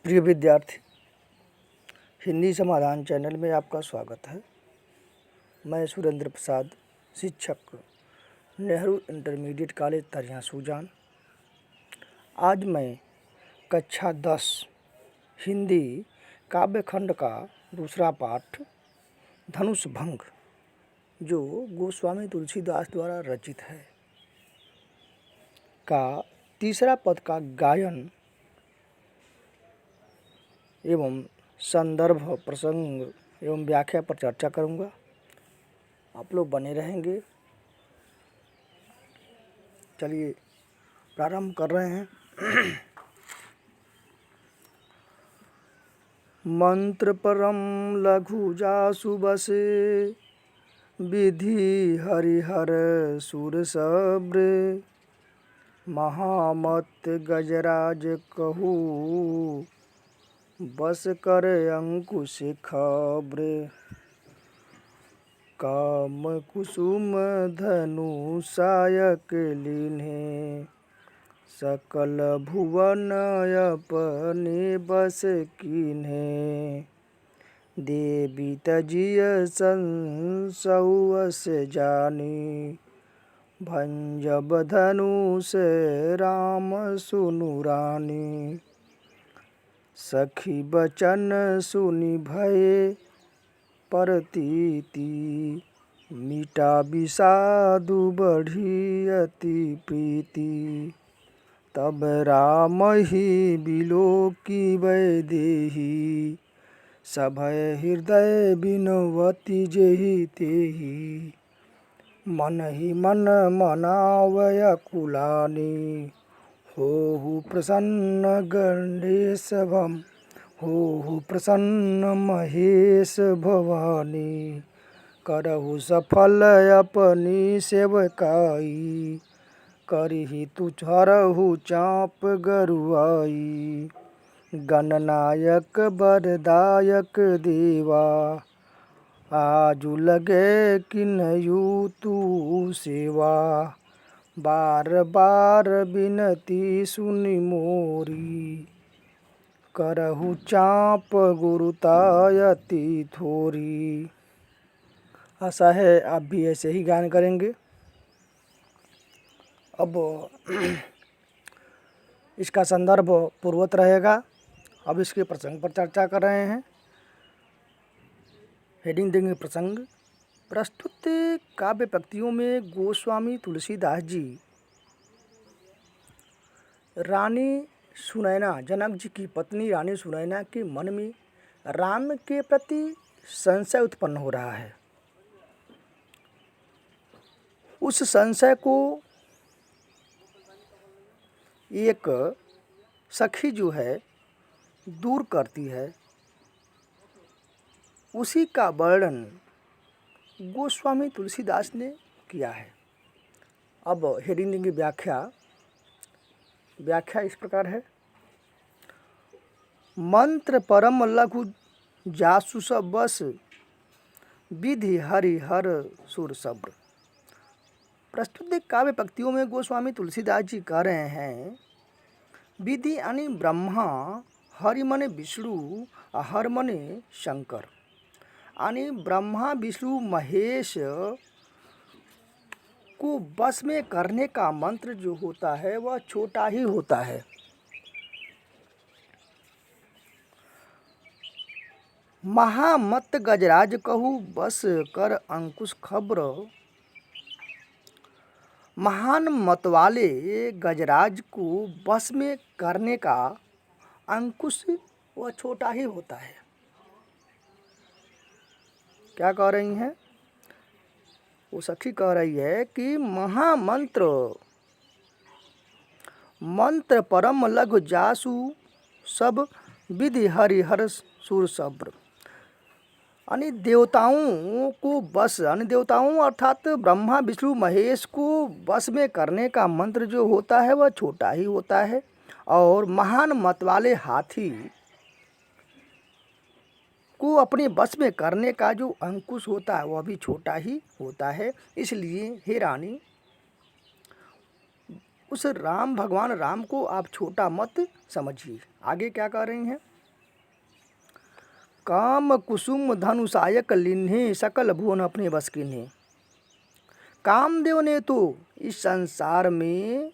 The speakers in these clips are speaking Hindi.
प्रिय विद्यार्थी, हिंदी समाधान चैनल में आपका स्वागत है। मैं सुरेंद्र प्रसाद, शिक्षक, नेहरू इंटरमीडिएट कॉलेज तरियां सूजान। आज मैं कक्षा 10 हिंदी काव्यखंड का दूसरा पाठ धनुष भंग, जो गोस्वामी तुलसीदास द्वारा रचित है, का तीसरा पद का गायन एवं संदर्भ, प्रसंग एवं व्याख्या पर चर्चा करूंगा। आप लोग बने रहेंगे। चलिए प्रारंभ कर रहे हैं। मंत्र परम लघु जासु बसे, विधि हरिहर सुर सब्र, महामत गजराज कहू, बस कर अंकुश खब्र, काम कुसुम धनु सायक लीन्हे, सकल भुवन अपने बस कीन्हे, देवी तजिय संसौस जानी, भंजब धनुष राम सुनु रानी, सखी बचन सुनि भये परतीति, मीटा विषादु बढ़ी अति प्रीति, तब राम ही बिलोकी वैदेही, सभय हृदय बिनवती जेहि तेहि, मन ही मन मनावय कुलानी, होहु प्रसन्न गणेश होहु प्रसन्न महेश भवानी, करहु सफल अपनी सेवकाई, करहि तुझरहु चाप गरुआई, गणनायक वरदायक देवा, आजु लगे किन्हयु तू सेवा, बार बार बिनती सुनि मोरी, करहु चाप गुरुतायति थोरी। आशा है आप भी ऐसे ही गान करेंगे। अब इसका संदर्भ पूर्वत रहेगा। अब इसके प्रसंग पर चर्चा कर रहे हैं। हेडिंग देंगे प्रसंग। प्रस्तुत काव्य पंक्तियों में गोस्वामी तुलसीदास जी रानी सुनैना, जनक जी की पत्नी रानी सुनैना के मन में राम के प्रति संशय उत्पन्न हो रहा है। उस संशय को एक सखी जो है दूर करती है। उसी का वर्णन गोस्वामी तुलसीदास ने किया है। अब हेडिंग देंगे व्याख्या इस प्रकार है। मंत्र परम लघु जासुस बस, विधि हरिहर सुर सब्र। प्रस्तुत काव्य पंक्तियों में गोस्वामी तुलसीदास जी कह रहे हैं, विधि यानी ब्रह्मा, हरि मने विष्णु, हर मने शंकर, यानी ब्रह्मा विष्णु महेश को बस में करने का मंत्र जो होता है वह छोटा ही होता है। महामत गजराज कहू, बस कर अंकुश खब्र। महान मत वाले गजराज को बस में करने का अंकुश वह छोटा ही होता है। क्या कह रही हैं? वो सखी कह रही है कि महामंत्र, मंत्र परम लघु जासु सब, विधि हरिहर सुर सब्र। यानी देवताओं को बस, यानी देवताओं अर्थात ब्रह्मा विष्णु महेश को बस में करने का मंत्र जो होता है वह छोटा ही होता है, और महान मत वाले हाथी को अपने बस में करने का जो अंकुश होता है वह भी छोटा ही होता है। इसलिए हे रानी, उस राम भगवान राम को आप छोटा मत समझिए। आगे क्या कह रही हैं? काम कुसुम धनुषायक लिन्हे सकल भुवन अपने बस किन्हे। कामदेव ने तो इस संसार में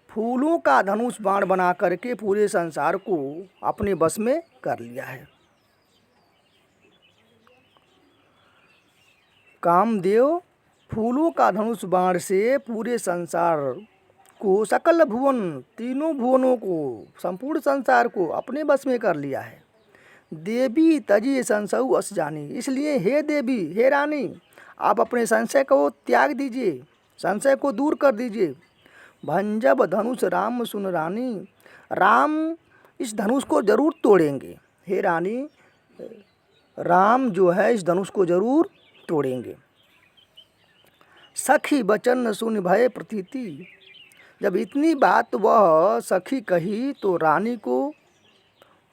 फूलों का धनुष बाण बना करके पूरे संसार को अपने बस में कर लिया है। कामदेव फूलों का धनुष बाण से पूरे संसार को, सकल भुवन, तीनों भुवनों को, संपूर्ण संसार को अपने बस में कर लिया है। देवी तजी संशय अस जानी, इसलिए हे देवी, हे रानी, आप अपने संशय को त्याग दीजिए, संशय को दूर कर दीजिए। भंजब धनुष राम सुन रानी, राम इस धनुष को जरूर तोड़ेंगे। हे रानी, राम जो है इस धनुष को जरूर तोड़ेंगे। सखी बचन सुन भय प्रतीति, जब इतनी बात वह सखी कही तो रानी को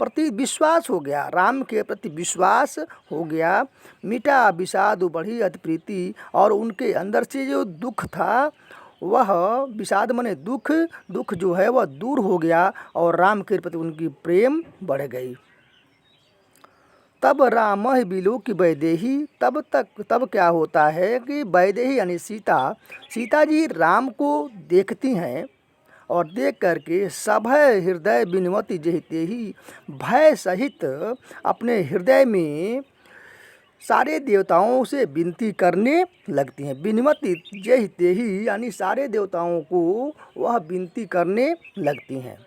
प्रति विश्वास हो गया, राम के प्रति विश्वास हो गया। मिटा विषाद बढ़ी अति प्रीति, और उनके अंदर से जो दुख था वह विषाद माने दुख, दुख जो है वह दूर हो गया और राम के प्रति उनकी प्रेम बढ़ गई। तब राम बिलो की वैदेही, तब क्या होता है कि वैदेही यानी सीता जी राम को देखती हैं और देख करके सभय हृदय बिनवती जहिते ही, भय सहित अपने हृदय में सारे देवताओं से विनती करने लगती हैं। बिनवती जहिते ही यानी सारे देवताओं को वह विनती करने लगती हैं।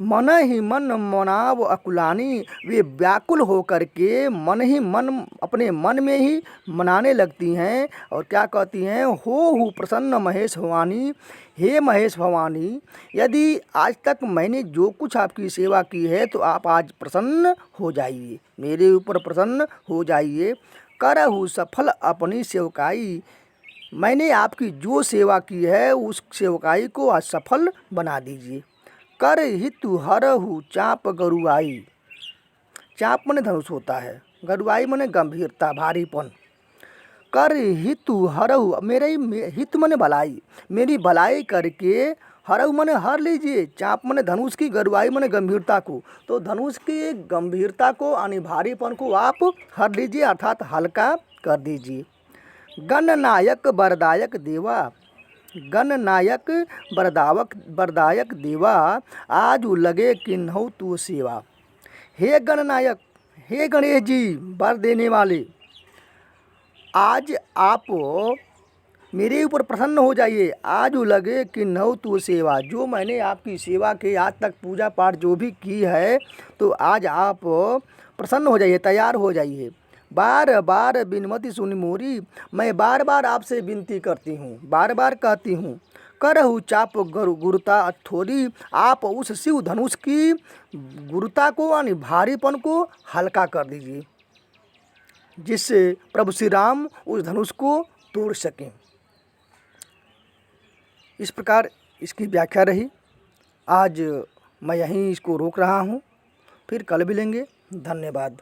मन ही मन मनाव अकुलानी, वे व्याकुल होकर के मन ही मन अपने मन में ही मनाने लगती हैं और क्या कहती हैं, हो प्रसन्न महेश भवानी, हे महेश भवानी, यदि आज तक मैंने जो कुछ आपकी सेवा की है तो आप आज प्रसन्न हो जाइए, मेरे ऊपर प्रसन्न हो जाइए। करहु सफल अपनी सेवकाई, मैंने आपकी जो सेवा की है उस सेवकाई को आज सफल बना दीजिए। कर हितु हरहु चाप गरुआई, चाप मने धनुष होता है, गरुआई मने गंभीरता, भारीपन। कर हितु हरहु, मेरे हित मने भलाई, मेरी भलाई करके, हरहु मने हर लीजिए, चाप मने धनुष की, गरुआई मने गंभीरता को, तो धनुष की गंभीरता को यानी भारीपन को आप हर लीजिए अर्थात हल्का कर दीजिए। गणनायक वरदायक देवा, गणनायक वरदायक देवा, आज लगे किन्हौ तू सेवा। हे गणनायक, हे गणेश जी वर देने वाले, आज आप मेरे ऊपर प्रसन्न हो जाइए। आज लगे किन्हौ तू सेवा, जो मैंने आपकी सेवा के आज तक पूजा पाठ जो भी की है तो आज आप प्रसन्न हो जाइए, तैयार हो जाइए। बार बार बिनमति सुन मोरी, मैं बार बार आपसे विनती करती हूँ, बार बार कहती हूँ। करहु चाप गुरुता अथोरी, आप उस शिव धनुष की गुरुता को यानी भारीपन को हल्का कर दीजिए, जिससे प्रभु श्री राम उस धनुष को तोड़ सकें। इस प्रकार इसकी व्याख्या रही। आज मैं यहीं इसको रोक रहा हूँ, फिर कल मिलेंगे। धन्यवाद।